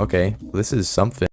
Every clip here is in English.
Okay, this is something.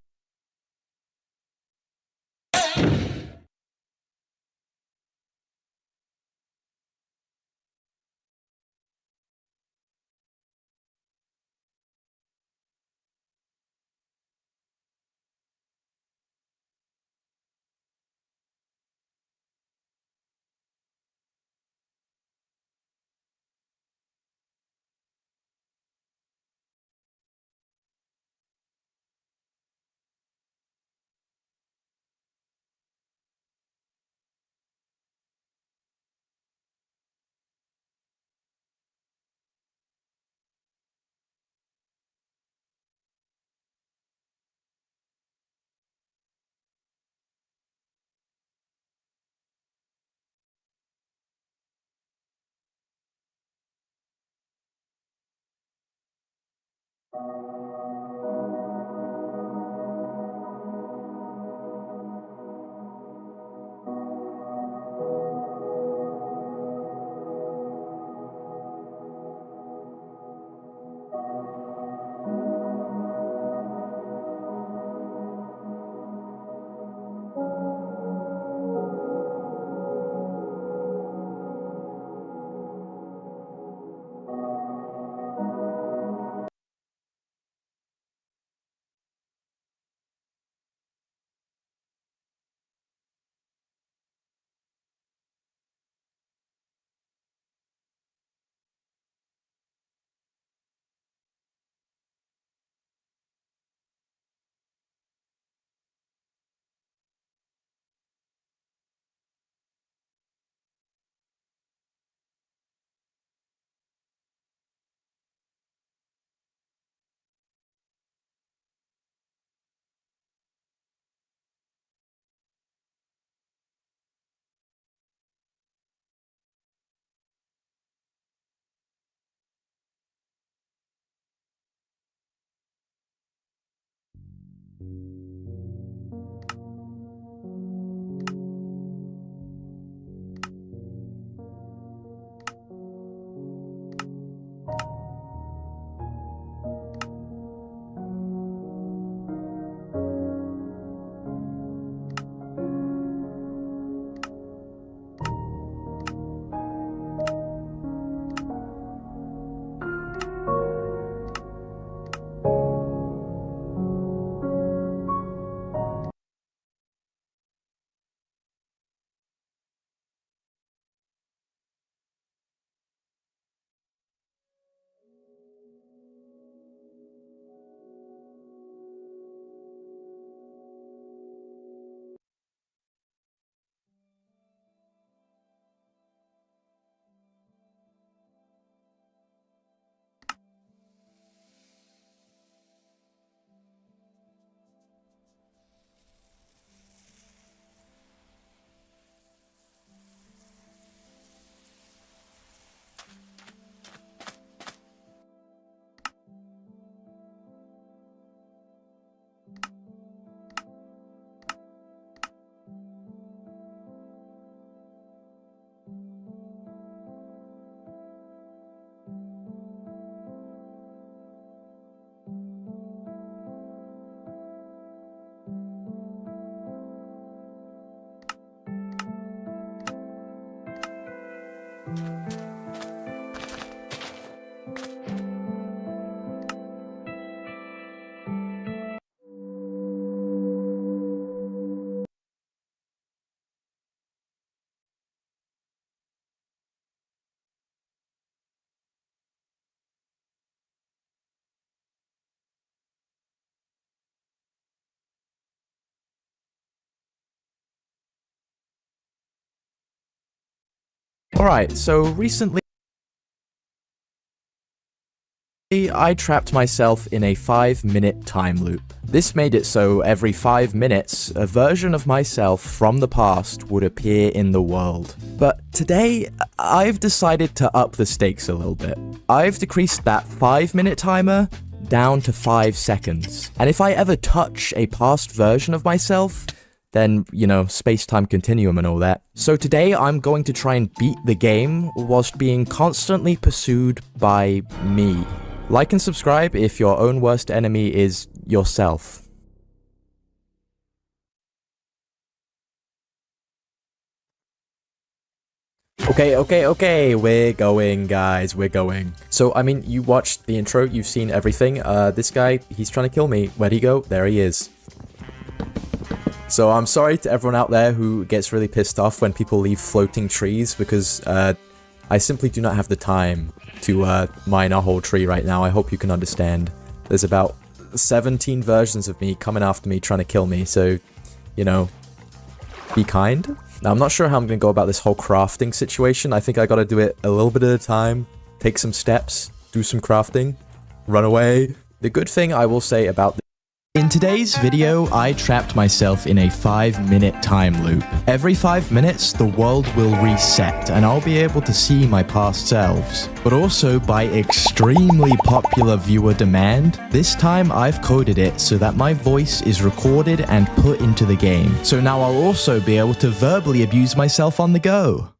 Alright, so recently I trapped myself in a 5-minute time loop. This made it so every 5 minutes, a version of myself from the past would appear in the world. But today, I've decided to up the stakes a little bit. I've decreased that 5-minute timer down to 5 seconds. And if I ever touch a past version of myself, then, you know, space-time continuum and all that. So today I'm going to try and beat the game whilst being constantly pursued by me. Like and subscribe if your own worst enemy is yourself. Okay, we're going, guys, we're going. So, I mean, you watched the intro, you've seen everything. This guy, he's trying to kill me. Where'd he go? There he is. So, I'm sorry to everyone out there who gets really pissed off when people leave floating trees, because, I simply do not have the time to, mine a whole tree right now. I hope you can understand. There's about 17 versions of me coming after me, trying to kill me, so, you know, be kind. Now, I'm not sure how I'm going to go about this whole crafting situation. I think I got to do it a little bit at a time, take some steps, do some crafting, run away. The good thing I will say about in today's video, I trapped myself in a 5-minute time loop. Every 5 minutes, the world will reset, and I'll be able to see my past selves. But also, by extremely popular viewer demand, this time I've coded it so that my voice is recorded and put into the game. So now I'll also be able to verbally abuse myself on the go.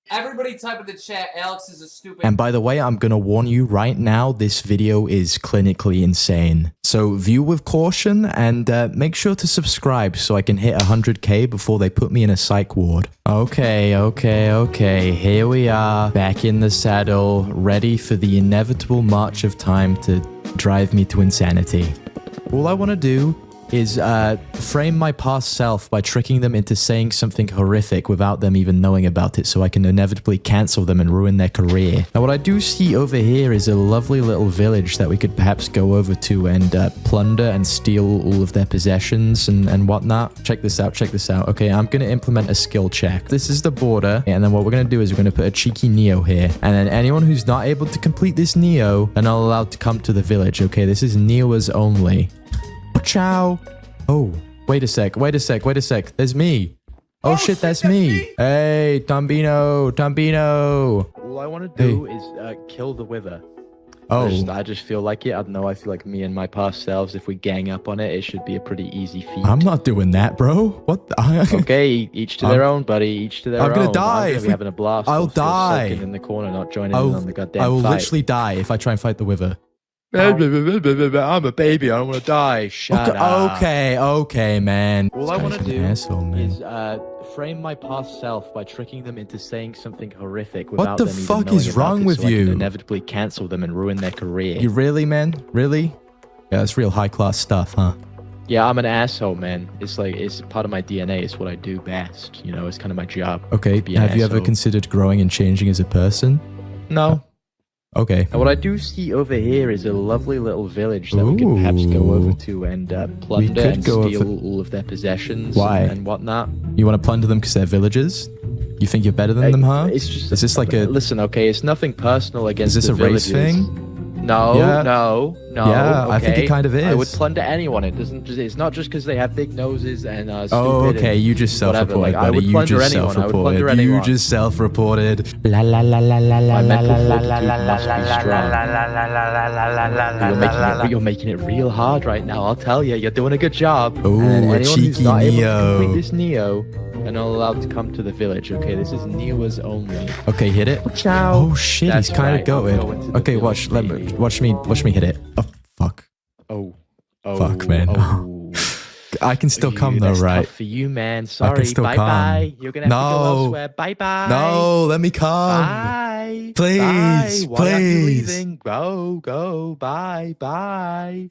Everybody type in the chat, Alex is a stupid... And by the way, I'm gonna warn you right now, this video is clinically insane. So view with caution, and make sure to subscribe so I can hit 100k before they put me in a psych ward. Okay, here we are, back in the saddle, ready for the inevitable march of time to drive me to insanity. All I want to do is frame my past self by tricking them into saying something horrific without them even knowing about it, so I can inevitably cancel them and ruin their career. Now, what I do see over here is a lovely little village that we could perhaps go over to and plunder and steal all of their possessions and whatnot. Check this out, Okay, I'm going to implement a skill check. This is the border, and then what we're going to do is we're going to put a cheeky Neo here, and then anyone who's not able to complete this Neo are not allowed to come to the village. Okay, this is Neoers only. Ciao. Oh, wait a sec. There's me. Oh shit, that's me. Hey, Tambino. All I want to do is kill the Wither. Oh. I just feel like it. I don't know. I feel like me and my past selves, if we gang up on it, it should be a pretty easy feat. I'm not doing that, bro. What the? Okay, each to their own, buddy. Each to their own. I'm gonna die. I'm gonna be having a blast. I'll die. In the corner, not joining in on the goddamn I will fight. literally die if I try and fight the Wither. I'm a baby. I don't want to die. Shut up. Okay, man. All I want to do asshole, is frame my past self by tricking them into saying something horrific without the them even fuck knowing is about wrong it, with so I you? can inevitably cancel them and ruin their career. You really, man? Really? Yeah, that's real high-class stuff, huh? Yeah, I'm an asshole, man. It's like, it's part of my DNA. It's what I do best. You know, it's kind of my job. Okay, have you ever considered growing and changing as a person? No. Okay. And what I do see over here is a lovely little village that we could perhaps go over to and plunder and steal all of their possessions and whatnot. You want to plunder them because they're villagers? You think you're better than them, huh? It's just... Is this like a... Listen, okay, it's nothing personal against the Is this a race thing? No, Yeah. no. Yeah, okay. I think it kind of is. I would plunder anyone. It's not just because they have big noses and stupid. Oh, okay. You just self-reported, Like, buddy. I would You plunder just anyone. I would plunder self-reported. anyone. You just self-reported. La la la la la la My la mental la fortitude la must be strong. You're making it real hard right now. I'll tell you. You're doing a good job. Ooh, and a anyone cheeky who's not able to Neo. complete this Neo are not allowed to come to the village. Okay, this is Neoers only. Okay, hit it. Ciao. Oh shit, That's he's kind of right, I'll going. go into the Okay, village, watch me hit it. Oh fuck. Oh. Fuck, man. Oh. I can still come though, That's right? tough for you, man. Sorry. still Bye come. bye. You're gonna have to go elsewhere. Bye bye. No, let me come. Bye. Please, Bye. Why aren't you please. leaving? Go. Bye. Bye.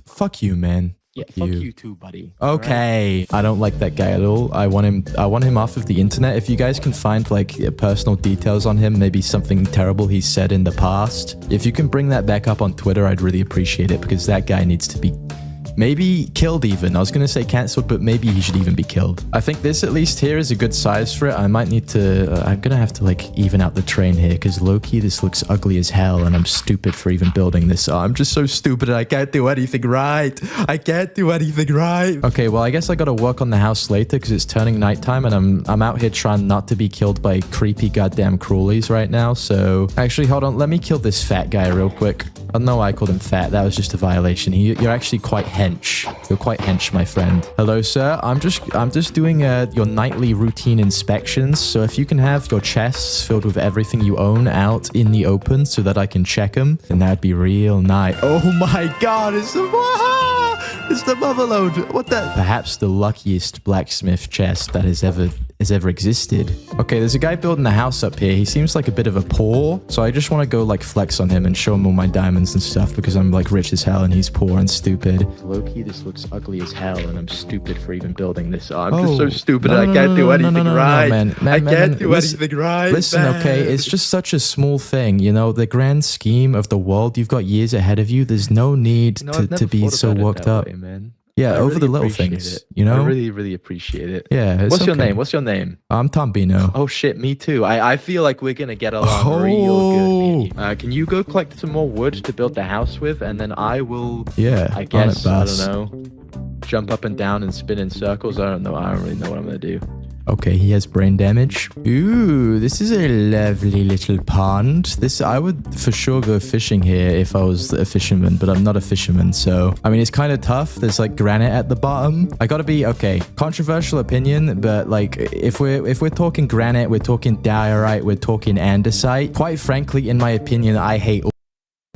Fuck you, man. Yeah, fuck you too, buddy. Okay, I don't like that guy at all. I want him off of the internet. If you guys can find like personal details on him, maybe something terrible he's said in the past, if you can bring that back up on Twitter, I'd really appreciate it, because that guy needs to be maybe killed even. I was going to say cancelled, but maybe he should even be killed. I think this at least here is a good size for it. I might need to... I'm going to have to like even out the train here, because low-key this looks ugly as hell and I'm stupid for even building this. Oh, I'm just so stupid and I can't do anything right. Okay, well I guess I got to work on the house later because it's turning nighttime and I'm out here trying not to be killed by creepy goddamn crawlies right now. So actually, hold on. Let me kill this fat guy real quick. I don't know why I called him fat. That was just a violation. You're actually quite hench. You're quite hench, my friend. Hello, sir. I'm just doing your nightly routine inspections. So if you can have your chests filled with everything you own out in the open so that I can check them, then that'd be real nice. Oh my God! It's It's the mother load. What the? Perhaps the luckiest blacksmith chest that has ever existed. Okay, there's a guy building a house up here. He seems like a bit of a poor, so I just want to go like flex on him and show him all my diamonds and stuff because I'm like rich as hell and he's poor and stupid. Low-key, this looks ugly as hell and I'm stupid for even building this. I'm just so stupid and I can't do anything right. I can't do anything right. Listen, okay, it's just such a small thing, you know, the grand scheme of the world, you've got years ahead of you. There's no need to be so worked up. Man. Yeah, over the little things, you know? I really appreciate it. Yeah, What's your name? What's your name? I'm Tombino. Oh shit, me too. I feel like we're gonna get along real good. Can you go collect some more wood to build the house with, and then I will, I guess, I don't know, jump up and down and spin in circles. I don't really know what I'm gonna do. Okay, he has brain damage. Ooh, this is a lovely little pond. I would for sure go fishing here if I was a fisherman, but I'm not a fisherman, so... I mean, it's kind of tough. There's like granite at the bottom. I gotta be... Okay, controversial opinion, but like, if we're talking granite, we're talking diorite, we're talking andesite. Quite frankly, in my opinion, I hate...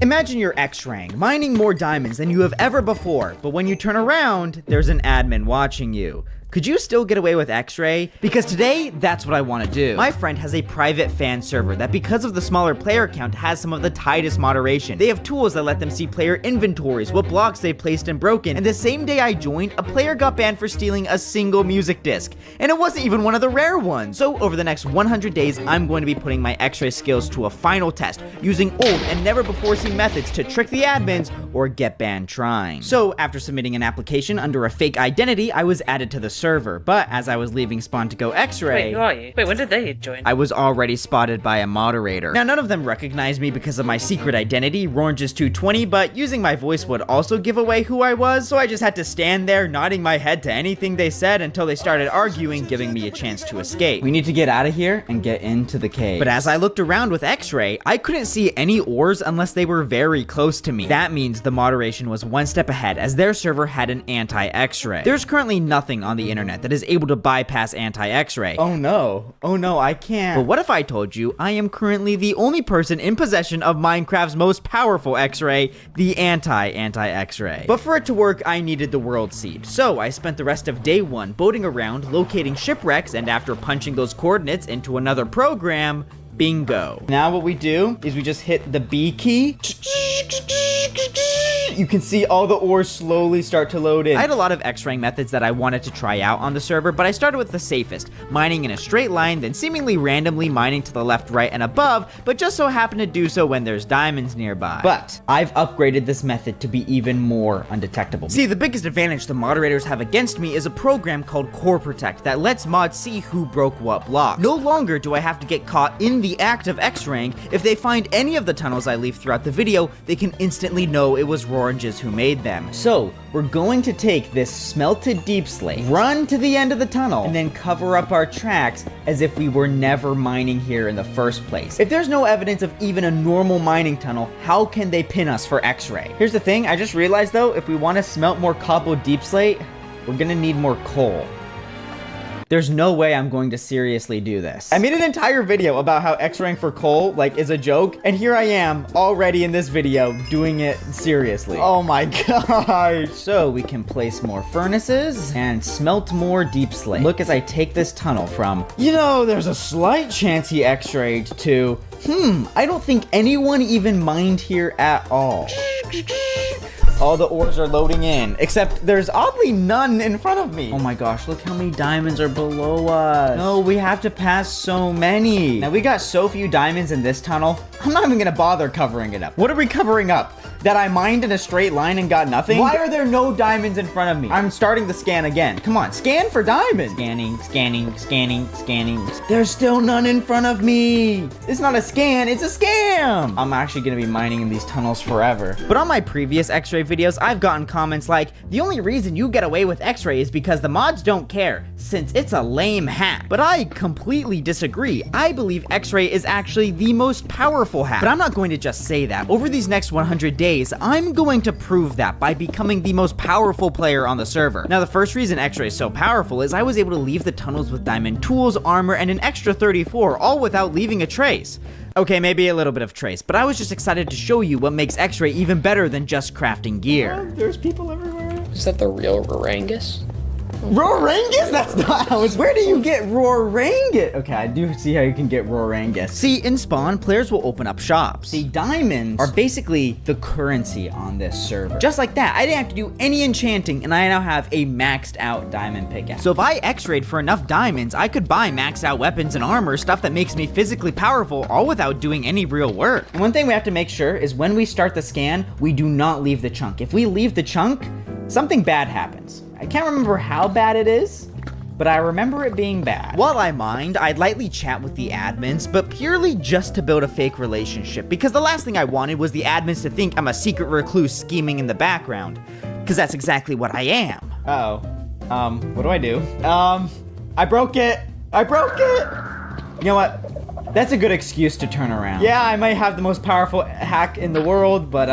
Imagine you're X-raying, mining more diamonds than you have ever before, but when you turn around, there's an admin watching you. Could you still get away with X-ray? Because today, that's what I want to do. My friend has a private fan server that, because of the smaller player count, has some of the tightest moderation. They have tools that let them see player inventories, what blocks they've placed and broken, and the same day I joined, a player got banned for stealing a single music disc. And it wasn't even one of the rare ones. So over the next 100 days, I'm going to be putting my X-ray skills to a final test, using old and never before seen methods to trick the admins or get banned trying. So after submitting an application under a fake identity, I was added to the server, but as I was leaving spawn to go X-ray... Wait, who are you? Wait, when did they join? I was already spotted by a moderator. Now, none of them recognized me because of my secret identity, Roranges220, but using my voice would also give away who I was, so I just had to stand there nodding my head to anything they said until they started arguing, giving me a chance to escape. We need to get out of here and get into the cave. But as I looked around with X-ray, I couldn't see any ores unless they were very close to me. That means the moderation was one step ahead, as their server had an anti-X-ray. There's currently nothing on the internet that is able to bypass anti-X-ray. Oh no, I can't. But what if I told you I am currently the only person in possession of Minecraft's most powerful X-ray, the anti-X-ray? But for it to work, I needed the world seed. So I spent the rest of day one boating around, locating shipwrecks, and after punching those coordinates into another program, bingo. Now what we do is we just hit the B key. You can see all the ores slowly start to load in. I had a lot of X-raying methods that I wanted to try out on the server, but I started with the safest, mining in a straight line, then seemingly randomly mining to the left, right, and above, but just so happen to do so when there's diamonds nearby. But I've upgraded this method to be even more undetectable. See, the biggest advantage the moderators have against me is a program called Core Protect that lets mods see who broke what block. No longer do I have to get caught in the act of X-raying. If they find any of the tunnels I leave throughout the video, they can instantly know it was Roranges who made them. So we're going to take this smelted deep slate, run to the end of the tunnel, and then cover up our tracks as if we were never mining here in the first place. If there's no evidence of even a normal mining tunnel, how can they pin us for X-ray? Here's the thing, I just realized though, if we want to smelt more cobbled deep slate, we're gonna need more coal. There's no way I'm going to seriously do this. I made an entire video about how X-raying for coal, like, is a joke, and here I am, already in this video, doing it seriously. Oh my gosh. So we can place more furnaces and smelt more deep slate. Look as I take this tunnel from, you know, there's a slight chance he X-rayed to, I don't think anyone even mined here at all. All the ores are loading in, except there's oddly none in front of me. Oh my gosh, look how many diamonds are below us. No, we have to pass so many. Now, we got so few diamonds in this tunnel, I'm not even gonna bother covering it up. What are we covering up? That I mined in a straight line and got nothing? Why are there no diamonds in front of me? I'm starting the scan again. Come on, scan for diamonds. Scanning, scanning, scanning, scanning. There's still none in front of me. It's not a scan, it's a scam. I'm actually gonna be mining in these tunnels forever. But on my previous X-ray videos, I've gotten comments like, the only reason you get away with X-ray is because the mods don't care, since it's a lame hack. But I completely disagree. I believe X-ray is actually the most powerful hack. But I'm not going to just say that. Over these next 100 days, I'm going to prove that by becoming the most powerful player on the server. Now, the first reason X-ray is so powerful is I was able to leave the tunnels with diamond tools, armor, and an extra 34, all without leaving a trace. Okay, maybe a little bit of trace, but I was just excited to show you what makes X-ray even better than just crafting gear. There's people everywhere. Is that the real Rorangus? Rorangus? That's not how it's. Where do you get Rorangus? Okay, I do see how you can get Rorangus. See, in Spawn, players will open up shops. See, diamonds are basically the currency on this server. Just like that, I didn't have to do any enchanting, and I now have a maxed out diamond pickaxe. So if I x-rayed for enough diamonds, I could buy maxed out weapons and armor, stuff that makes me physically powerful, all without doing any real work. And one thing we have to make sure is when we start the scan, we do not leave the chunk. If we leave the chunk, something bad happens. I can't remember how bad it is, but I remember it being bad. While I mined, I'd lightly chat with the admins, but purely just to build a fake relationship, because the last thing I wanted was the admins to think I'm a secret recluse scheming in the background, because that's exactly what I am. What do I do? I broke it. You know what? That's a good excuse to turn around. Yeah, I might have the most powerful hack in the world, but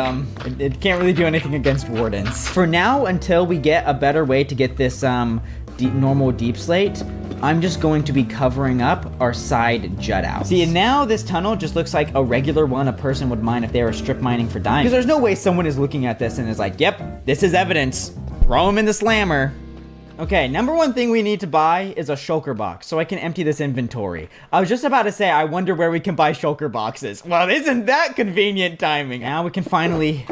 it can't really do anything against wardens. For now, until we get a better way to get this normal deep slate, I'm just going to be covering up our side jut outs. See, and now this tunnel just looks like a regular one a person would mine if they were strip mining for diamonds. Because there's no way someone is looking at this and is like, yep, this is evidence. Throw him in the slammer. Okay, number one thing we need to buy is a shulker box, so I can empty this inventory. I was just about to say, I wonder where we can buy shulker boxes. Well, isn't that convenient timing? Now we can finally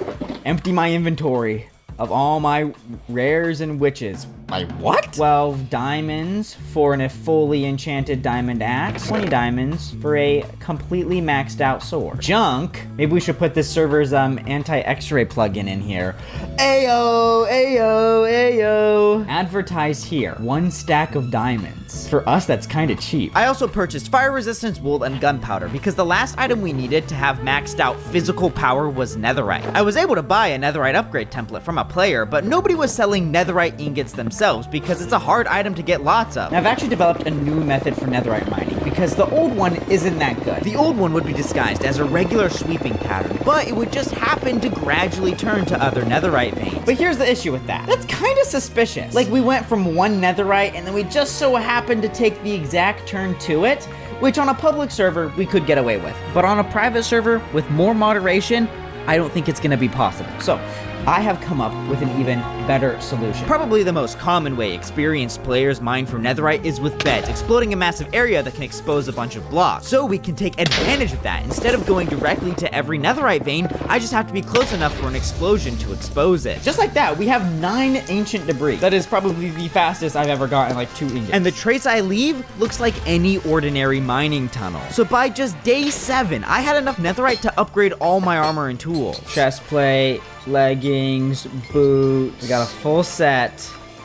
empty my inventory of all my rares and witches. My what? 12 diamonds for a fully enchanted diamond axe. 20 diamonds for a completely maxed out sword. Junk. Maybe we should put this server's anti-X-ray plugin in here. Ayo, ayo, ayo. Advertise here. 1 stack of diamonds. For us, that's kind of cheap. I also purchased fire resistance wool and gunpowder because the last item we needed to have maxed out physical power was netherite. I was able to buy a netherite upgrade template from a player, but nobody was selling netherite ingots themselves because it's a hard item to get lots of. Now, I've actually developed a new method for netherite mining because the old one isn't that good. The old one would be disguised as a regular sweeping pattern, but it would just happen to gradually turn to other netherite veins. But here's the issue with that. That's kind of suspicious. Like, we went from one netherite and then we just so happened to take the exact turn to it, which on a public server we could get away with. But on a private server with more moderation, I don't think it's gonna be possible. So, I have come up with an even better solution. Probably the most common way experienced players mine for netherite is with beds, exploding a massive area that can expose a bunch of blocks. So we can take advantage of that. Instead of going directly to every netherite vein, I just have to be close enough for an explosion to expose it. Just like that, we have 9 ancient debris. That is probably the fastest I've ever gotten, like 2 ingots. And the trace I leave looks like any ordinary mining tunnel. So by just day 7, I had enough netherite to upgrade all my armor and tools. Chestplate, leggings, boots. We got a full set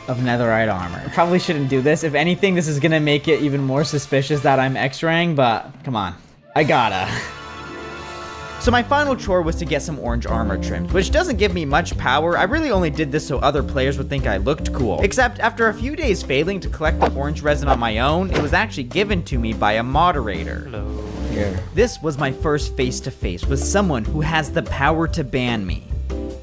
of netherite armor. I probably shouldn't do this. If anything, this is gonna make it even more suspicious that I'm X-raying, but come on. I gotta. So my final chore was to get some orange armor trimmed, which doesn't give me much power. I really only did this so other players would think I looked cool. Except after a few days failing to collect the orange resin on my own, it was actually given to me by a moderator. Hello. Here. This was my first face-to-face with someone who has the power to ban me.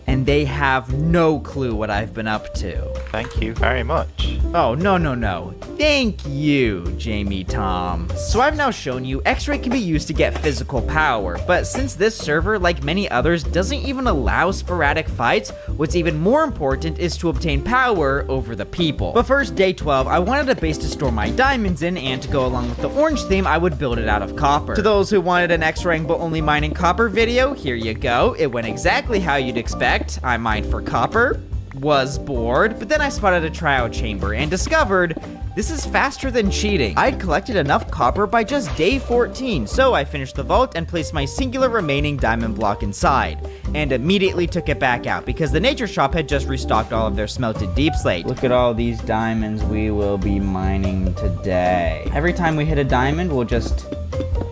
And they have no clue what I've been up to. Thank you very much. Oh, no. Thank you, Jamie Tom. So I've now shown you X-ray can be used to get physical power, but since this server, like many others, doesn't even allow sporadic fights, what's even more important is to obtain power over the people. But first, day 12, I wanted a base to store my diamonds in, and to go along with the orange theme, I would build it out of copper. To those who wanted an X-raying but only mining copper video, here you go. It went exactly how you'd expect. I mined for copper, was bored, but then I spotted a tryout chamber and discovered this is faster than cheating. I'd collected enough copper by just day 14, so I finished the vault and placed my singular remaining diamond block inside, and immediately took it back out because the nature shop had just restocked all of their smelted deep slate. Look at all these diamonds we will be mining today. Every time we hit a diamond, we'll just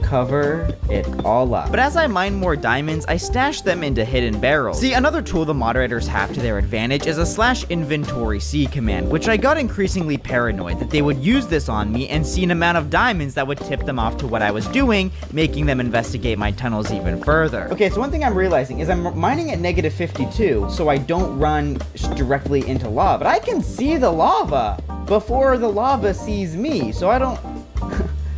cover it all up. But as I mine more diamonds, I stash them into hidden barrels. See, another tool the moderators have to their advantage is a /inventory-c command, which I got increasingly paranoid that they would use this on me and see an amount of diamonds that would tip them off to what I was doing, making them investigate my tunnels even further. Okay, so one thing I'm realizing is I'm mining at -52, so I don't run directly into lava. But I can see the lava before the lava sees me, so I don't...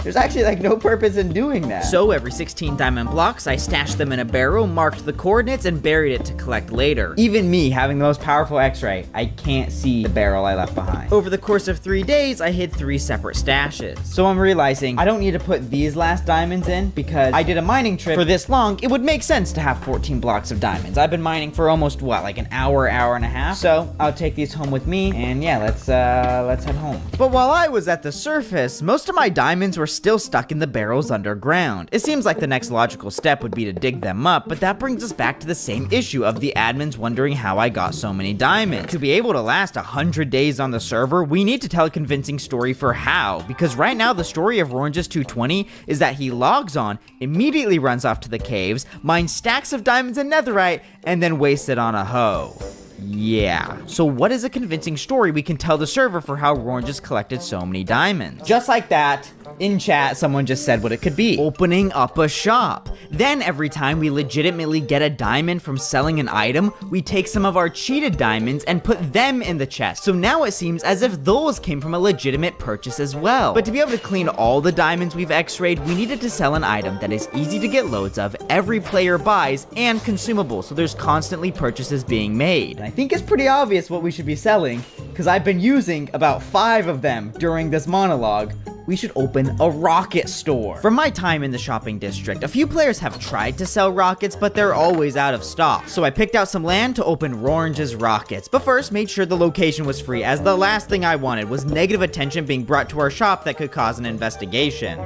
There's actually like no purpose in doing that. So every 16 diamond blocks, I stashed them in a barrel, marked the coordinates, and buried it to collect later. Even me, having the most powerful X-ray, I can't see the barrel I left behind. Over the course of 3 days, I hid 3 separate stashes. So I'm realizing I don't need to put these last diamonds in because I did a mining trip for this long. It would make sense to have 14 blocks of diamonds. I've been mining for almost, what, like an hour and a half? So I'll take these home with me, and yeah, let's head home. But while I was at the surface, most of my diamonds were still stuck in the barrels underground. It seems like the next logical step would be to dig them up, but that brings us back to the same issue of the admins wondering how I got so many diamonds. To be able to last 100 days on the server, we need to tell a convincing story for how, because right now the story of Rorangus220 is that he logs on, immediately runs off to the caves, mines stacks of diamonds and netherite, and then wastes it on a hoe. Yeah. So what is a convincing story we can tell the server for how Rorangus collected so many diamonds? Just like that, in chat, someone just said what it could be. Opening up a shop. Then every time we legitimately get a diamond from selling an item, we take some of our cheated diamonds and put them in the chest. So now it seems as if those came from a legitimate purchase as well. But to be able to clean all the diamonds we've X-rayed, we needed to sell an item that is easy to get loads of, every player buys, and consumable, so there's constantly purchases being made. And I think it's pretty obvious what we should be selling, because I've been using about 5 of them during this monologue. We should open a rocket store. From my time in the shopping district, a few players have tried to sell rockets, but they're always out of stock. So I picked out some land to open Rorangus Rockets, but first made sure the location was free, as the last thing I wanted was negative attention being brought to our shop that could cause an investigation.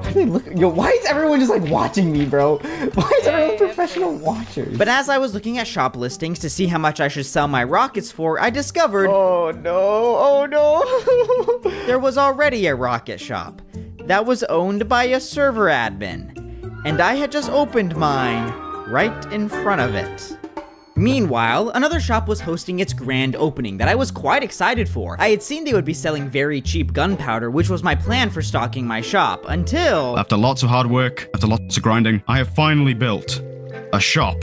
Yo, why is everyone just like watching me, bro? Why is everyone professional watchers? But as I was looking at shop listings to see how much I should sell my rockets for, I discovered, oh no, there was already a rocket shop that was owned by a server admin, and I had just opened mine right in front of it. Meanwhile, another shop was hosting its grand opening that I was quite excited for. I had seen they would be selling very cheap gunpowder, which was my plan for stocking my shop, until... After lots of hard work, after lots of grinding, I have finally built a shop.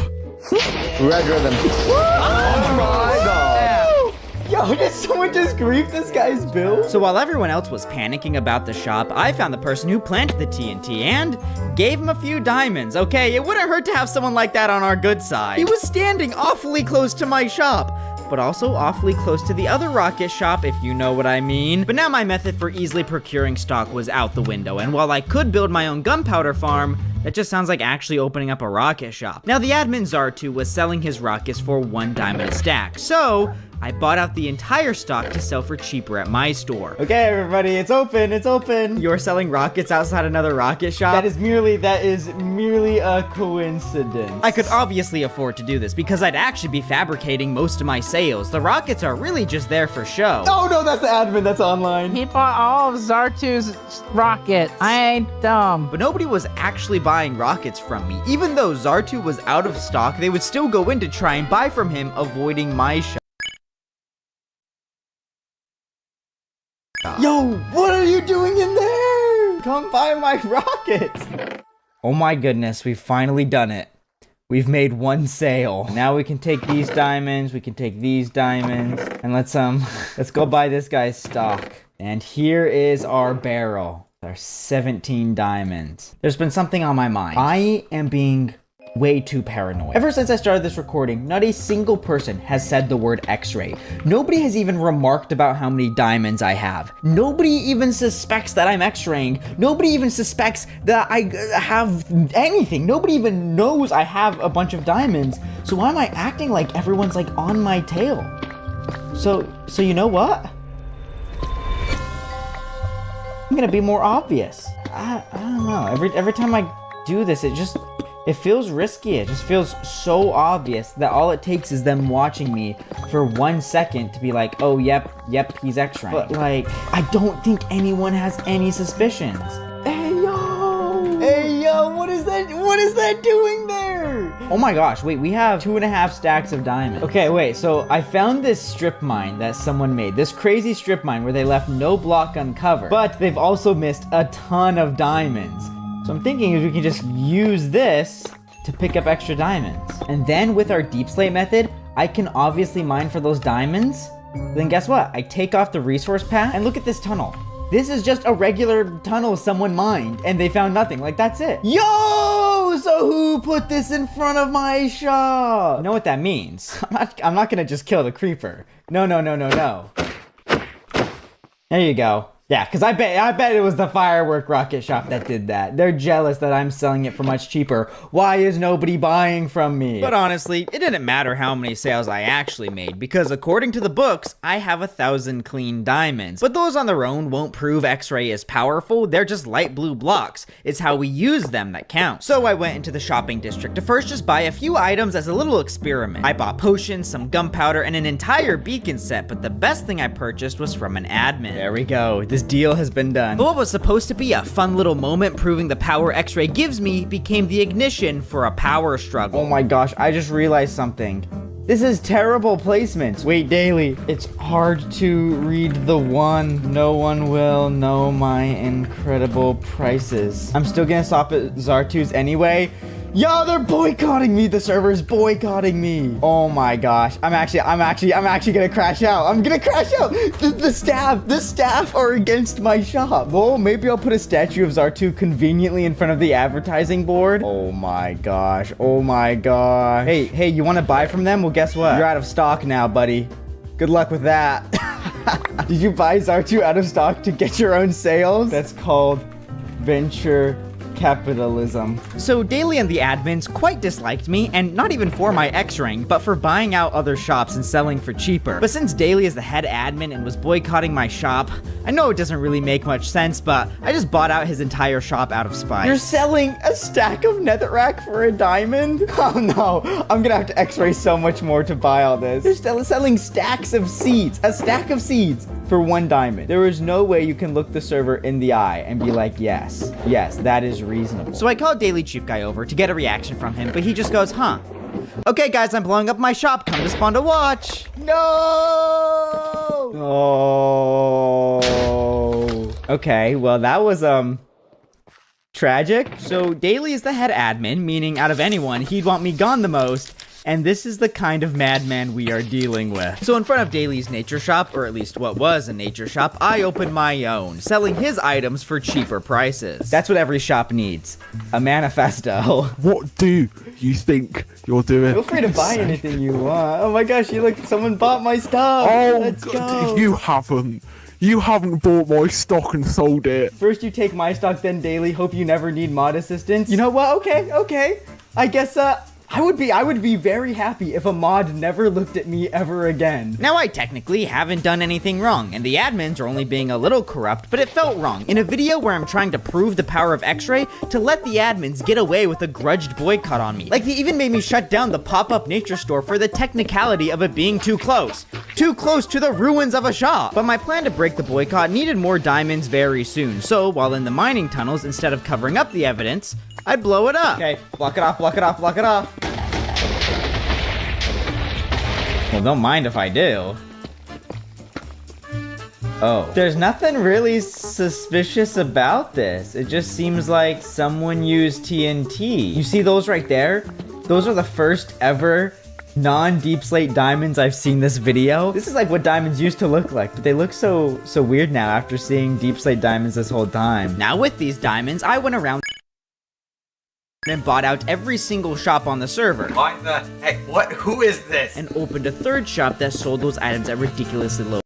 Red rhythm. Oh my god! Yo, did someone just grief this guy's build? So while everyone else was panicking about the shop, I found the person who planted the TNT and gave him a few diamonds. Okay, it wouldn't hurt to have someone like that on our good side. He was standing awfully close to my shop, but also awfully close to the other rocket shop, if you know what I mean. But now my method for easily procuring stock was out the window, and while I could build my own gunpowder farm, that just sounds like actually opening up a rocket shop. Now the admin Zartu was selling his rockets for 1 diamond a stack, so I bought out the entire stock to sell for cheaper at my store. Okay, everybody, it's open, it's open. You're selling rockets outside another rocket shop? That is merely a coincidence. I could obviously afford to do this because I'd actually be fabricating most of my sales. The rockets are really just there for show. Oh no, that's the admin that's online. He bought all of Zartu's rockets. I ain't dumb. But nobody was actually buying rockets from me. Even though Zartu was out of stock, they would still go in to try and buy from him, avoiding my shop. Yo, what are you doing in there? Come buy my rockets. Oh my goodness, we've finally done it. We've made 1 sale. Now we can take these diamonds, we can take these diamonds, and let's go buy this guy's stock. And here is our barrel. Our 17 diamonds. There's been something on my mind. I am being way too paranoid. Ever since I started this recording, not a single person has said the word X-ray. Nobody has even remarked about how many diamonds I have. Nobody even suspects that I'm X-raying. Nobody even suspects that I have anything. Nobody even knows I have a bunch of diamonds. So why am I acting like everyone's like on my tail? So you know what? I'm gonna be more obvious. I don't know. Every time I do this, it feels risky. It just feels so obvious that all it takes is them watching me for 1 second to be like, oh, yep, he's X-raying. But like, I don't think anyone has any suspicions. Hey yo, what is that doing there? Oh my gosh, wait, we have 2.5 stacks of diamonds. Okay, wait, so I found this strip mine that someone made, this crazy strip mine where they left no block uncovered, but they've also missed a ton of diamonds. So I'm thinking we can just use this to pick up extra diamonds. And then with our deep slate method, I can obviously mine for those diamonds. Then guess what? I take off the resource path and look at this tunnel. This is just a regular tunnel someone mined, and they found nothing. Like, that's it. Yo! So who put this in front of my shop? You know what that means? I'm not gonna just kill the creeper. No. There you go. Yeah, because I bet it was the firework rocket shop that did that. They're jealous that I'm selling it for much cheaper. Why is nobody buying from me? But honestly, it didn't matter how many sales I actually made, because according to the books, I have 1,000 clean diamonds. But those on their own won't prove X-ray is powerful. They're just light blue blocks. It's how we use them that counts. So I went into the shopping district to first just buy a few items as a little experiment. I bought potions, some gunpowder, and an entire beacon set, but the best thing I purchased was from an admin. There we go. This deal has been done. But what was supposed to be a fun little moment proving the power X-ray gives me became the ignition for a power struggle. Oh my gosh, I just realized something. This is terrible placement. Wait, Daily, it's hard to read the one. No one will know my incredible prices. I'm still gonna stop at Zartu's anyway. Yo, they're boycotting me. The server's boycotting me. Oh my gosh. I'm actually gonna crash out. I'm gonna crash out. The staff are against my shop. Well, maybe I'll put a statue of Zartu conveniently in front of the advertising board. Oh my gosh. Oh my gosh. Hey, you wanna buy from them? Well, guess what? You're out of stock now, buddy. Good luck with that. Did you buy Zartu out of stock to get your own sales? That's called venture capitalism. So Daily and the admins quite disliked me, and not even for my X rank, but for buying out other shops and selling for cheaper. But since Daily is the head admin and was boycotting my shop, I know it doesn't really make much sense, but I just bought out his entire shop out of spite. You're selling a stack of netherrack for a diamond? Oh no, I'm gonna have to X-ray so much more to buy all this. You're still selling stacks of seeds, a stack of seeds for 1 diamond. There is no way you can look the server in the eye and be like, yes, that is reasonable. So I called Daily Chief Guy over to get a reaction from him, but he just goes, huh. Okay, guys, I'm blowing up my shop. Come to spawn to watch. No! Oh. Okay, well, that was, tragic. So Daily is the head admin, meaning out of anyone, he'd want me gone the most. And this is the kind of madman we are dealing with. So in front of Daily's nature shop, or at least what was a nature shop, I opened my own, selling his items for cheaper prices. That's what every shop needs. A manifesto. What do you think you're doing? Feel free to buy anything you want. Oh my gosh, look, someone bought my stuff. Oh, let's go. You haven't. You haven't bought my stock and sold it. First you take my stock, then Daily. Hope you never need mod assistance. You know what? Okay. I guess, I would be very happy if a mod never looked at me ever again. Now, I technically haven't done anything wrong, and the admins are only being a little corrupt, but it felt wrong. In a video where I'm trying to prove the power of X-Ray, to let the admins get away with a grudged boycott on me. Like, they even made me shut down the pop-up nature store for the technicality of it being too close. Too close to the ruins of a shop. But my plan to break the boycott needed more diamonds very soon, so while in the mining tunnels, instead of covering up the evidence, I'd blow it up. Okay, block it off. Well, don't mind if I do. Oh. There's nothing really suspicious about this. It just seems like someone used TNT. You see those right there? Those are the first ever non-deep slate diamonds I've seen this video. This is like what diamonds used to look like, but they look so weird now after seeing deep slate diamonds this whole time. Now with these diamonds, I went around and bought out every single shop on the server. What the heck? What? Who is this? And opened a third shop that sold those items at ridiculously low.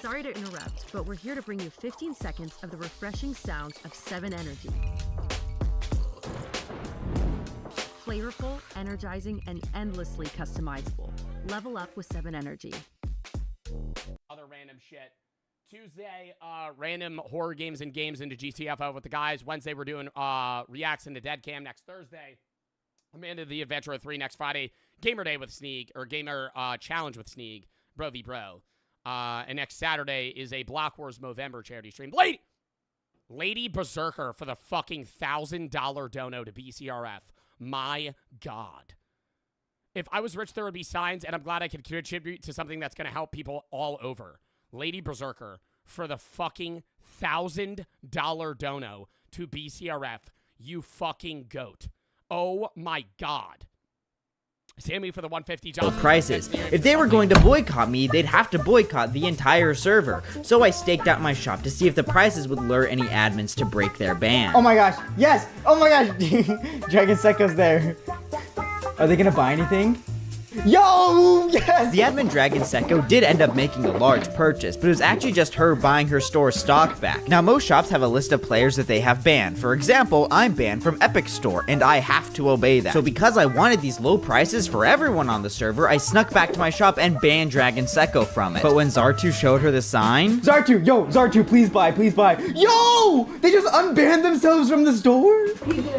Sorry to interrupt, but we're here to bring you 15 seconds of the refreshing sounds of 7 Energy. Flavorful, energizing, and endlessly customizable. Level up with 7 Energy. Other random shit. Tuesday, random horror games into GTFO with the guys. Wednesday, we're doing reacts into Dead Cam. Next Thursday, I'm into the Adventure 3 next Friday. Gamer Day with Sneeg, or Gamer Challenge with Sneeg, Bro v Bro. And next Saturday is a Block Wars Movember charity stream. Lady Berserker for the fucking $1,000 dono to BCRF. My God. If I was rich, there would be signs, and I'm glad I could contribute to something that's going to help people all over. Lady Berserker for the fucking $1,000 dono to BCRF. You fucking goat. Oh my God. Sammy for the $150. Prices. If they were going to boycott me, they'd have to boycott the entire server. So I staked out my shop to see if the prices would lure any admins to break their ban. Oh my gosh, yes! Oh my gosh! Dragon Sekko's there. Are they gonna buy anything? Yo, yes! The admin Dragon Sekko did end up making a large purchase, but it was actually just her buying her store stock back. Now, most shops have a list of players that they have banned. For example, I'm banned from Epic Store, and I have to obey that. So because I wanted these low prices for everyone on the server, I snuck back to my shop and banned Dragon Sekko from it. But when Xartu showed her the sign... Xartu, please buy, please buy. Yo! They just unbanned themselves from the store?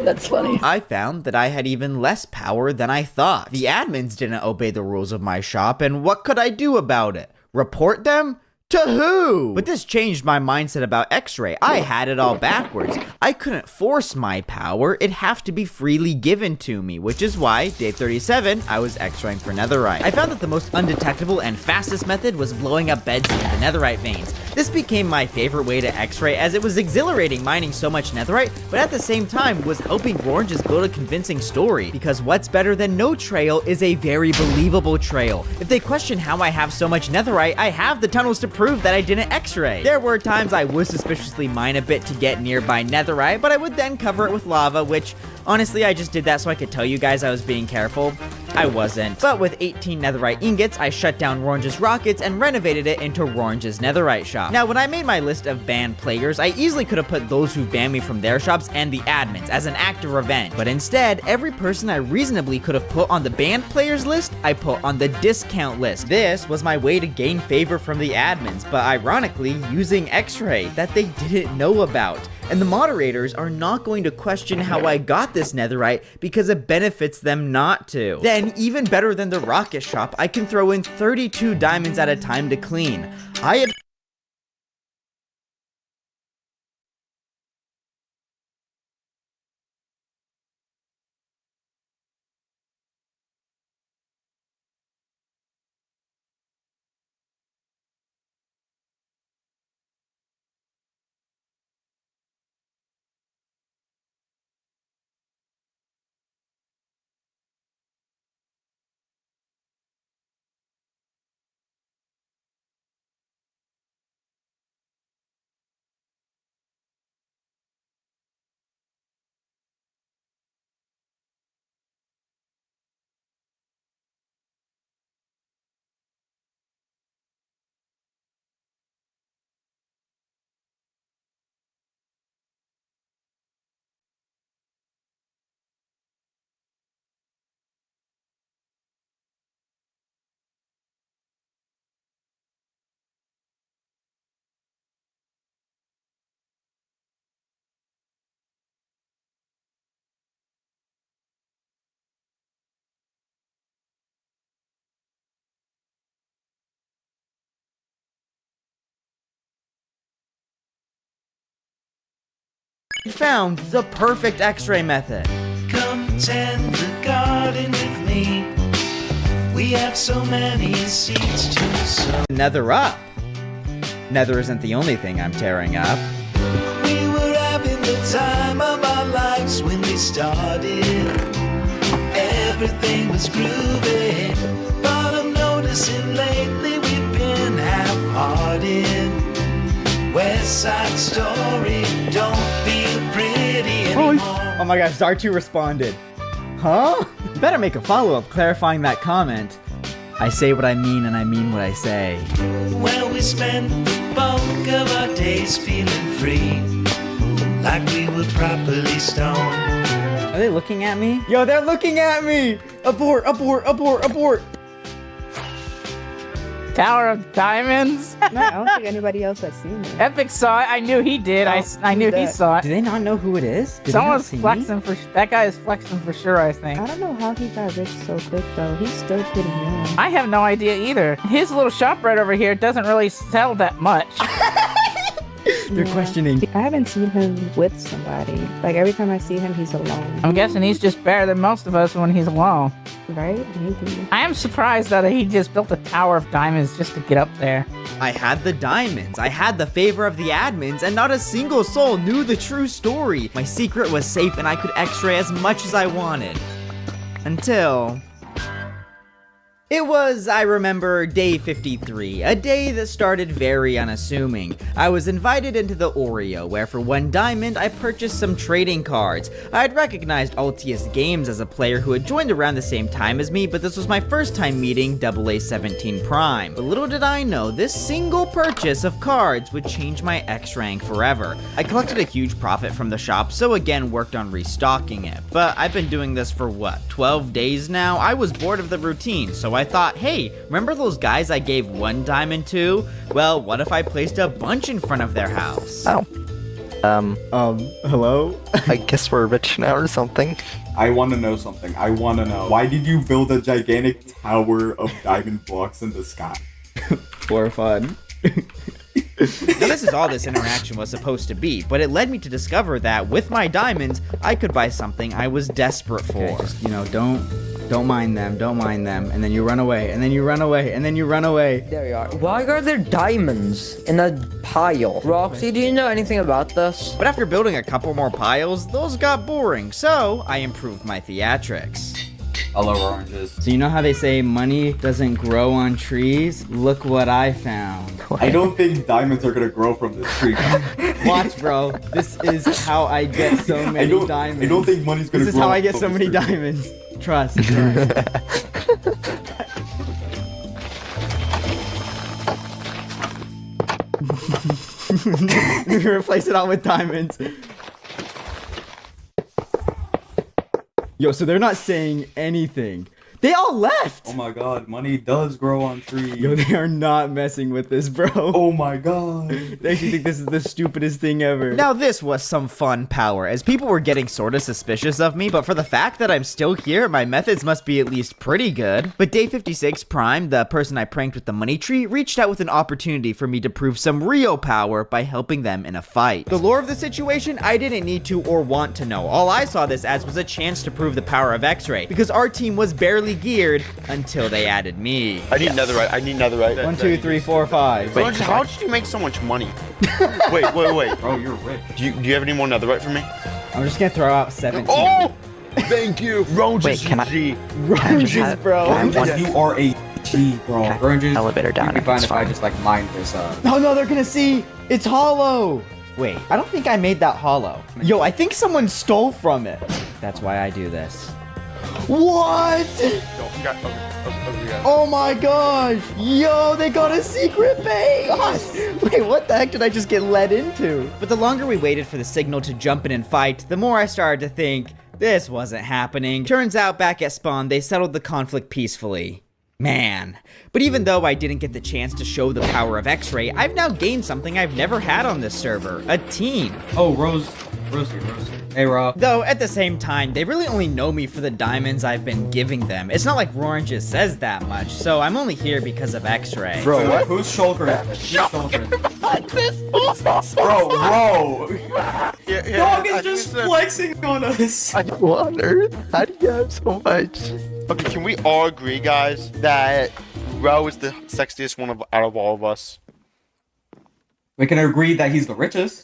That's funny. I found that I had even less power than I thought. The admins didn't obey the rules of my shop, and what could I do about it? Report them? To who? But this changed my mindset about X-Ray. I had it all backwards. I couldn't force my power. It'd have to be freely given to me, which is why, day 37, I was X-Raying for Netherite. I found that the most undetectable and fastest method was blowing up beds into the Netherite veins. This became my favorite way to X-Ray, as it was exhilarating mining so much Netherite, but at the same time was helping Oranges build a convincing story. Because what's better than no trail is a very believable trail. If they question how I have so much Netherite, I have the tunnels to prove that I didn't X-ray. There were times I would suspiciously mine a bit to get nearby Netherite, but I would then cover it with lava, which honestly I just did that so I could tell you guys I was being careful. I wasn't. But with 18 Netherite ingots, I shut down Rorange's rockets and renovated it into Rorange's Netherite shop. Now, when I made my list of banned players, I easily could have put those who banned me from their shops and the admins as an act of revenge. But instead, every person I reasonably could have put on the banned players list, I put on the discount list. This was my way to gain favor from the admins, but ironically, using X-Ray that they didn't know about. And the moderators are not going to question how I got this Netherite because it benefits them not to. Then, even better than the rocket shop, I can throw in 32 diamonds at a time to clean. I had found the perfect X-ray method. Come tend the garden with me. We have so many seeds to sow. Nether up. Nether isn't the only thing I'm tearing up. We were having the time of our lives when we started. Everything was groovy, but I'm noticing lately we've been half-hearted. West Side Story don't feel pretty anymore. Oh my gosh, Xartu responded. Huh? Better make a follow-up clarifying that comment. I say what I mean and I mean what I say. Well, we spent the bulk of our days feeling free, like we were properly stoned. Are they looking at me? Yo, they're looking at me! Abort, abort, abort, abort! Tower of Diamonds? No, I don't think anybody else has seen it. Epic saw it. I knew he did. I knew he saw it. Do they not know who it is? Someone's flexing for... That guy is flexing for sure, I think. I don't know how he got rich so quick, though. He's still pretty young. I have no idea either. His little shop right over here doesn't really sell that much. They're questioning. I haven't seen him with somebody. Like, every time I see him, he's alone. I'm guessing he's just better than most of us when he's alone. Right? Maybe. I am surprised that he just built a Tower of Diamonds just to get up there. I had the diamonds, I had the favor of the admins, and not a single soul knew the true story. My secret was safe and I could x-ray as much as I wanted. Until... It was, I remember, day 53, a day that started very unassuming. I was invited into the Oreo, where for 1 diamond, I purchased some trading cards. I had recognized Altius Games as a player who had joined around the same time as me, but this was my first time meeting AA17 Prime. But little did I know, this single purchase of cards would change my X rank forever. I collected a huge profit from the shop, so again worked on restocking it. But I've been doing this for what, 12 days now? I was bored of the routine, so I thought, hey, remember those guys I gave 1 diamond to? Well, what if I placed a bunch in front of their house? Oh. Hello? I guess we're rich now or something. I want to know something. I want to know, why did you build a gigantic tower of diamond blocks in the sky? For fun. Now this is all this interaction was supposed to be, but it led me to discover that with my diamonds, I could buy something I was desperate for. Okay, just, you know, don't mind them, and then you run away, and then you run away, and then you run away. There you are. Why are there diamonds in a pile? Roxy, do you know anything about this? But after building a couple more piles, those got boring, so I improved my theatrics. Hello, oranges. So you know how they say money doesn't grow on trees? Look what I found. I don't think diamonds are gonna grow from this tree. Watch, bro. This is how I get so many diamonds. I don't think money's gonna grow. This is how I get so many diamonds. Trust. Replace it all with diamonds. Yo, so they're not saying anything. They all left! Oh my god, money does grow on trees. Yo, they are not messing with this, bro. Oh my god. They actually think this is the stupidest thing ever. Now this was some fun power, as people were getting sorta suspicious of me, but for the fact that I'm still here, my methods must be at least pretty good. But day 56, Prime, the person I pranked with the money tree, reached out with an opportunity for me to prove some real power by helping them in a fight. The lore of the situation, I didn't need to or want to know. All I saw this as was a chance to prove the power of X-Ray, because our team was barely geared until they added me. I need netherite. I need netherite. 1, 2, 3, 4, 5. Wait, how did you make so much money? wait. Bro, you're rich. Do you have any more netherite for me? I'm just gonna throw out 17. Oh! Thank you. Roaches. Wait, can I? Roaches, bro. You are a G, bro. Oranges, elevator down. You'd be fine if I just like mined this No, they're gonna see. It's hollow. Wait, I don't think I made that hollow. Yo, I think someone stole from it. That's why I do this. What? Oh my gosh! Yo, they got a secret base! Wait, what the heck did I just get led into? But the longer we waited for the signal to jump in and fight, the more I started to think, this wasn't happening. Turns out back at spawn, they settled the conflict peacefully. Man. But even though I didn't get the chance to show the power of X-Ray, I've now gained something I've never had on this server, a team. Oh, Rosie. Hey, Ro. Though, at the same time, they really only know me for the diamonds I've been giving them. It's not like Roranges says that much, so I'm only here because of X-Ray. Bro, what? Who's shulkering? Bro. Dog is just flexing on us. What on earth? How do you have so much? Okay, can we all agree, guys, that Ro is the sexiest one out of all of us? We can agree that he's the richest.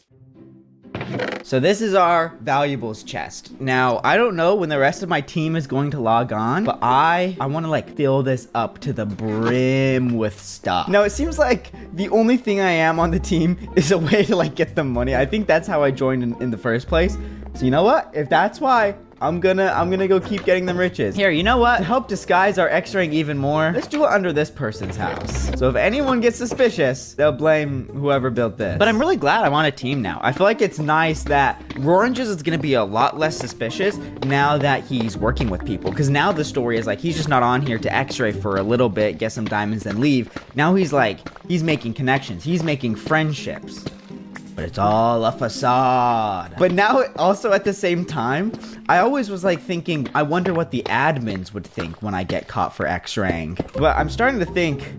So this is our valuables chest. Now, I don't know when the rest of my team is going to log on, but I want to like fill this up to the brim with stuff. Now, it seems like the only thing I am on the team is a way to like get the money. I think that's how I joined in the first place. So you know what? If that's why, I'm gonna go keep getting them riches. Here, you know what? To help disguise our X-raying even more, let's do it under this person's house. So if anyone gets suspicious, they'll blame whoever built this. But I'm really glad I'm on a team now. I feel like it's nice that Roranges is gonna be a lot less suspicious now that he's working with people. Because now the story is like, he's just not on here to X-ray for a little bit, get some diamonds, then leave. Now he's making connections. He's making friendships. But it's all a facade. But now, also at the same time, I always was like thinking, I wonder what the admins would think when I get caught for X-raying. But I'm starting to think,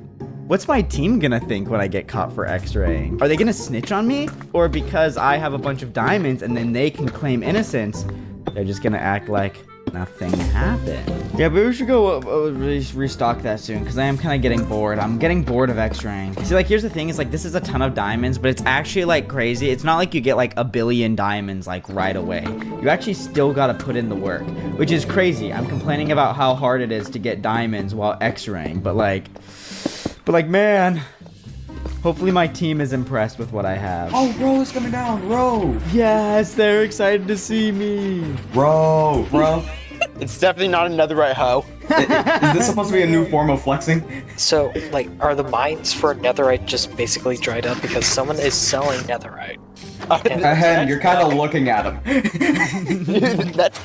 what's my team gonna think when I get caught for X-raying? Are they gonna snitch on me? Or because I have a bunch of diamonds and then they can claim innocence, they're just gonna act like nothing happened. Yeah, but we should go restock that soon, because I am kind of getting bored. I'm getting bored of X-raying. See, like, here's the thing, is like, this is a ton of diamonds, but it's actually like crazy. It's not like you get like 1 billion diamonds like right away. You actually still got to put in the work, which is crazy. I'm complaining about how hard it is to get diamonds while X-raying, but like, man, hopefully my team is impressed with what I have. Oh, Ro is coming down, Ro. Yes, they're excited to see me. Bro. It's definitely not a netherite hoe. Is this supposed to be a new form of flexing? So, like, are the mines for netherite just basically dried up because someone is selling netherite? You're kind of looking at him. That's... I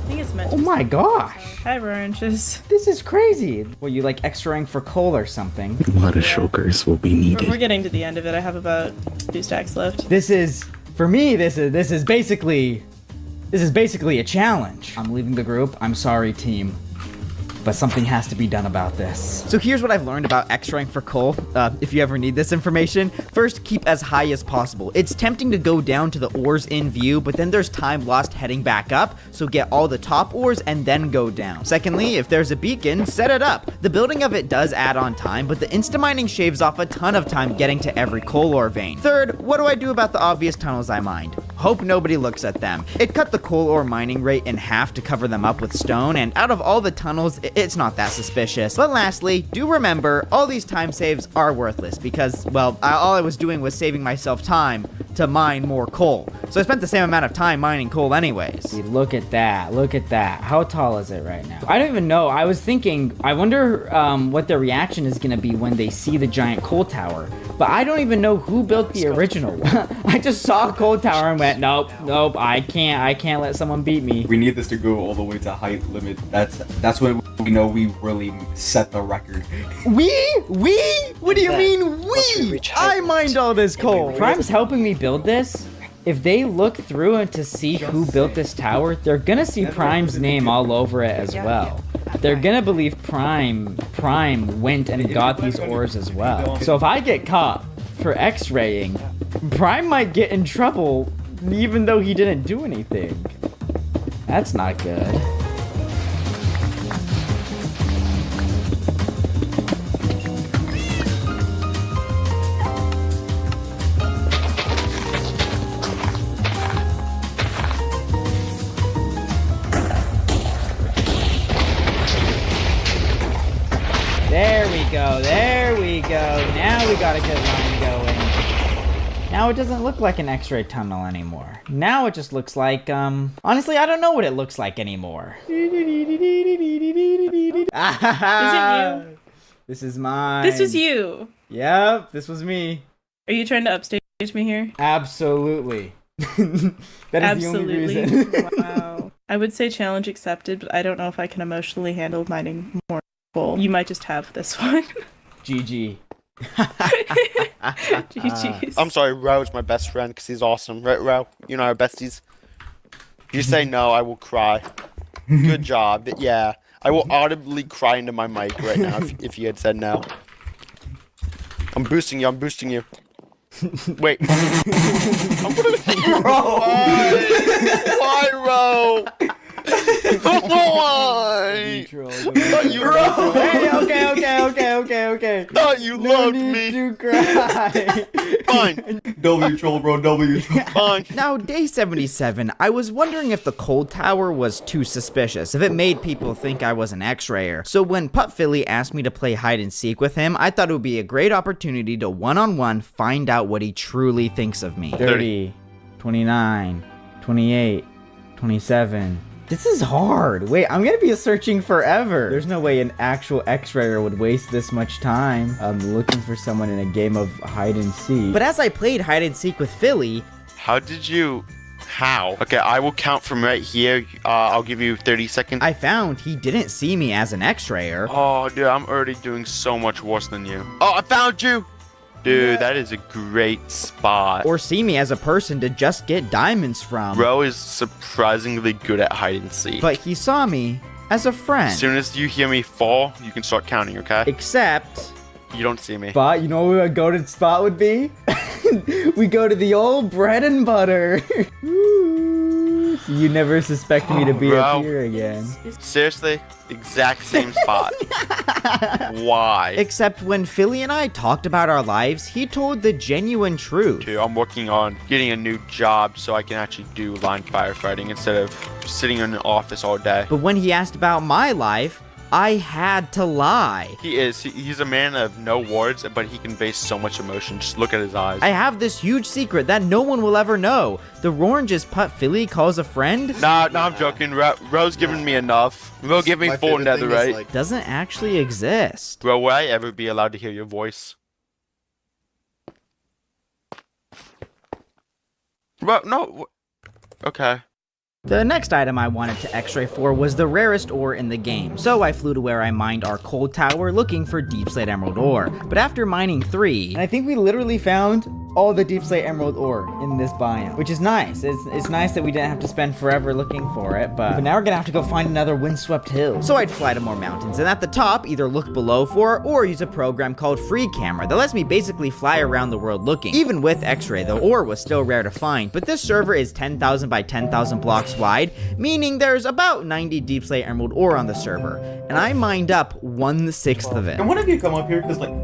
think it's meant to Oh my gosh. Hi, Roranges. This is crazy. Well, you like X-raying for coal or something. A lot of shulkers will be needed. We're getting to the end of it. I have about 2 stacks left. This is, for me, this is basically a challenge. I'm leaving the group. I'm sorry, team. But something has to be done about this. So here's what I've learned about X-raying for coal. If you ever need this information, first, keep as high as possible. It's tempting to go down to the ores in view, but then there's time lost heading back up, so get all the top ores and then go down. Secondly, if there's a beacon, set it up. The building of it does add on time, but the insta-mining shaves off a ton of time getting to every coal ore vein. Third, what do I do about the obvious tunnels I mined? Hope nobody looks at them. It cut the coal ore mining rate in half to cover them up with stone, and out of all the tunnels, it's not that suspicious. But lastly, do remember, all these time saves are worthless because, well, all I was doing was saving myself time to mine more coal. So I spent the same amount of time mining coal anyways. Look at that, look at that. How tall is it right now? I don't even know. I was thinking, I wonder what their reaction is gonna be when they see the giant coal tower. But I don't even know who built the original one. I just saw a coal tower and went, nope, I can't let someone beat me. We need this to go all the way to height limit. That's when we know we really set the record. We? What do you mean we? I mined all this coal. Prime's helping me build this. If they look through and to see who built this tower, they're gonna see Prime's name all over it as well. They're gonna believe Prime went and got these ores as well. So if I get caught for X-raying, Prime might get in trouble even though he didn't do anything. That's not good. There we go. Now we got a good line going. Now it doesn't look like an X-ray tunnel anymore. Now it just looks like, honestly, I don't know what it looks like anymore. Is it you? This is mine. This was you. Yep, this was me. Are you trying to upstage me here? Absolutely. That is the only reason. Wow. I would say challenge accepted, but I don't know if I can emotionally handle mining more coal. You might just have this one. GG. GG's. I'm sorry, Ro is my best friend because he's awesome. Right, Ro? You know our besties. If you say no, I will cry. Good job. Yeah. I will audibly cry into my mic right now if you had said no. I'm boosting you. Wait. Why, Ro? Why? Okay. Thought you loved me. To cry. Fine. W troll, bro. W troll. Fine. Now, day 77, I was wondering if the cold tower was too suspicious, if it made people think I was an X-rayer. So when Putt Philly asked me to play hide and seek with him, I thought it would be a great opportunity to one-on-one find out what he truly thinks of me. 30, 29, 28, 27. This is hard. Wait, I'm gonna be searching forever. There's no way an actual X-rayer would waste this much time looking for someone in a game of hide and seek. But as I played hide and seek with Philly... How did you... How? Okay, I will count from right here. I'll give you 30 seconds. I found he didn't see me as an X-rayer. Oh, dude, I'm already doing so much worse than you. Oh, I found you! Dude, that is a great spot. Or see me as a person to just get diamonds from. Bro is surprisingly good at hide and seek. But he saw me as a friend. As soon as you hear me fall, you can start counting, okay? Except... You don't see me. But you know what a go-to spot would be? We go to the old bread and butter. You never suspect me to be up here again. Seriously? Exact same spot. Why? Except when Philly and I talked about our lives, he told the genuine truth. Dude, I'm working on getting a new job so I can actually do line firefighting instead of sitting in an office all day. But when he asked about my life, I had to lie. He's a man of no words, but he conveys so much emotion. Just look at his eyes. I have this huge secret that no one will ever know. The oranges putt Philly calls a friend? Nah, I'm joking. Ro's giving me enough. Ro give me full netherite. Like... Doesn't actually exist. Bro, will I ever be allowed to hear your voice? Bro, no. Okay. The next item I wanted to X-ray for was the rarest ore in the game, so I flew to where I mined our cold tower looking for deep slate emerald ore. But after mining 3, and I think we literally found all the deep slate emerald ore in this biome, which is nice. It's nice that we didn't have to spend forever looking for it, but now we're gonna have to go find another windswept hill. So I'd fly to more mountains, and at the top, either look below for or use a program called Free Camera that lets me basically fly around the world looking. Even with X-ray, the ore was still rare to find, but this server is 10,000 by 10,000 blocks wide, meaning there's about 90 deep slate emerald ore on the server, and I mined up 1/6 of it. And when have you come up here? Because, like,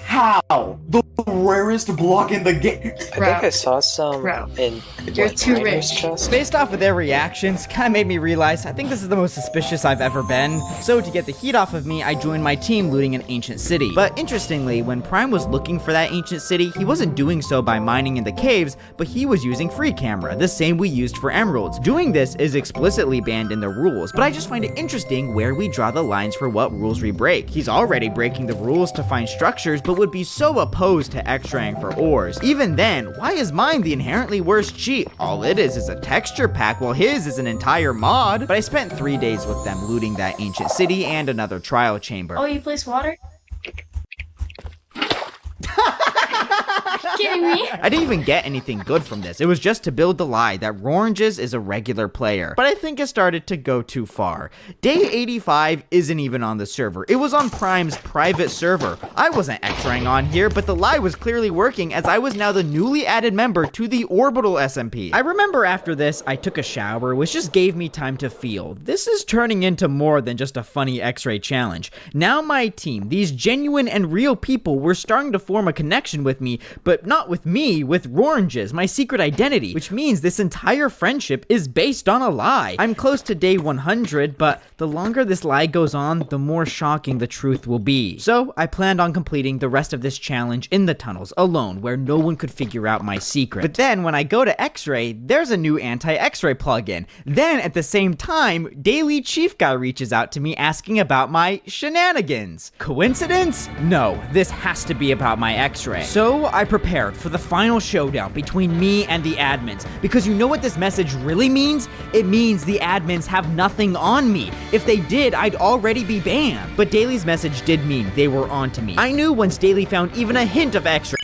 how? The rarest block in the game. I think I saw some in You're too rich. Chest. Based off of their reactions, kind of made me realize I think this is the most suspicious I've ever been. So to get the heat off of me, I joined my team looting an ancient city. But interestingly, when Prime was looking for that ancient city, he wasn't doing so by mining in the caves, but he was using Free Camera, the same we used for emeralds. Doing this is explicitly banned in the rules, but I just find it interesting where we draw the lines for what rules we break. He's already breaking the rules to find structures, but would be so opposed to X-raying for ores. Even then, why is mine the inherently worst cheat? All it is a texture pack, while his is an entire mod. But I spent 3 days with them looting that ancient city and another trial chamber. Oh, you place water? Kidding me? I didn't even get anything good from this. It was just to build the lie that Roranges is a regular player. But I think it started to go too far. Day 85 isn't even on the server. It was on Prime's private server. I wasn't X-raying on here, but the lie was clearly working as I was now the newly added member to the Orbital SMP. I remember after this, I took a shower, which just gave me time to feel. This is turning into more than just a funny X-ray challenge. Now my team, these genuine and real people, were starting to form a connection with me, but not with me, with Roranges, my secret identity, which means this entire friendship is based on a lie. I'm close to day 100, but the longer this lie goes on, the more shocking the truth will be. So I planned on completing the rest of this challenge in the tunnels alone, where no one could figure out my secret. But then when I go to X-ray, there's a new anti-X-ray plugin. Then at the same time, Daily Chief Guy reaches out to me asking about my shenanigans. Coincidence? No, this has to be about my X-ray. So I prepared for the final showdown between me and the admins, because you know what this message really means? It means the admins have nothing on me. If they did, I'd already be banned. But Daly's message did mean they were onto me. I knew once Daly found even a hint of X-ray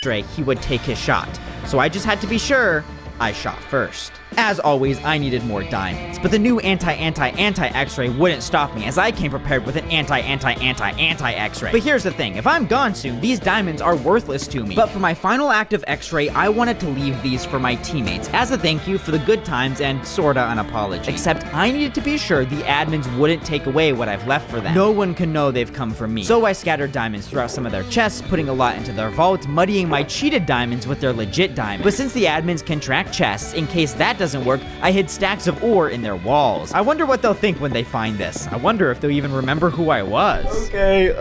X-ray, he would take his shot. So I just had to be sure I shot first. As always, I needed more diamonds, but the new anti-X-ray wouldn't stop me, as I came prepared with an anti-X-ray. But here's the thing, if I'm gone soon, these diamonds are worthless to me. But for my final act of X-ray, I wanted to leave these for my teammates, as a thank you for the good times and sorta an apology. Except I needed to be sure the admins wouldn't take away what I've left for them. No one can know they've come from me. So I scattered diamonds throughout some of their chests, putting a lot into their vault, muddying my cheated diamonds with their legit diamonds. But since the admins can track chests, in case that doesn't work, I hid stacks of ore in their walls. I wonder what they'll think when they find this. I wonder if they'll even remember who I was. Okay,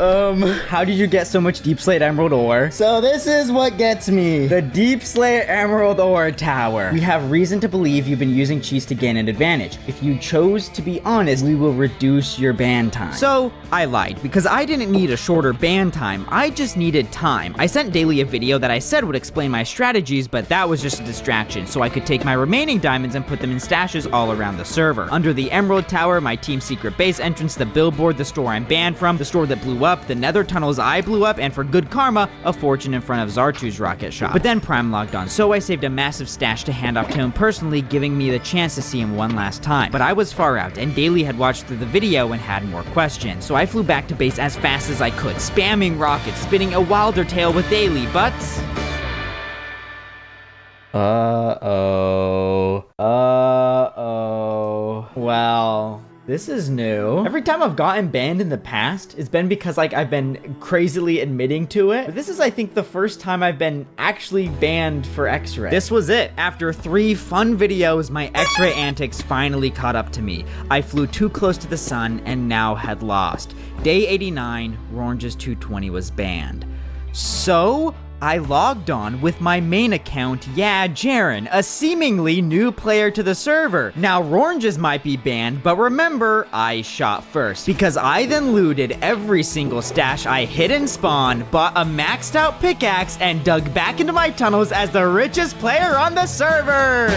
how did you get so much deep slate emerald ore? So this is what gets me. The deep slate emerald ore tower. We have reason to believe you've been using cheats to gain an advantage. If you chose to be honest, we will reduce your ban time. So I lied, because I didn't need a shorter ban time. I just needed time. I sent Daily a video that I said would explain my strategies, but that was just a distraction, so I could take my remaining diamonds and put them in stashes all around the server. Under the Emerald Tower, my team's secret base entrance, the billboard, the store I'm banned from, the store that blew up, the nether tunnels I blew up, and for good karma, a fortune in front of Zartu's rocket shop. But then Prime logged on, so I saved a massive stash to hand off to him personally, giving me the chance to see him one last time. But I was far out, and Daily had watched through the video and had more questions, so I flew back to base as fast as I could, spamming rockets, spinning a wilder tale with Daily, but... Well, this is new. Every time I've gotten banned in the past, it's been because I've been crazily admitting to it. But this is, I think, the first time I've been actually banned for X-ray. This was it. After 3 fun videos, my X-ray antics finally caught up to me. I flew too close to the sun and now had lost. Day 89, Rorange's 220 was banned. So I logged on with my main account, Jaren, a seemingly new player to the server. Now, Roranges might be banned, but remember, I shot first, because I then looted every single stash I hid in spawn, bought a maxed out pickaxe, and dug back into my tunnels as the richest player on the server!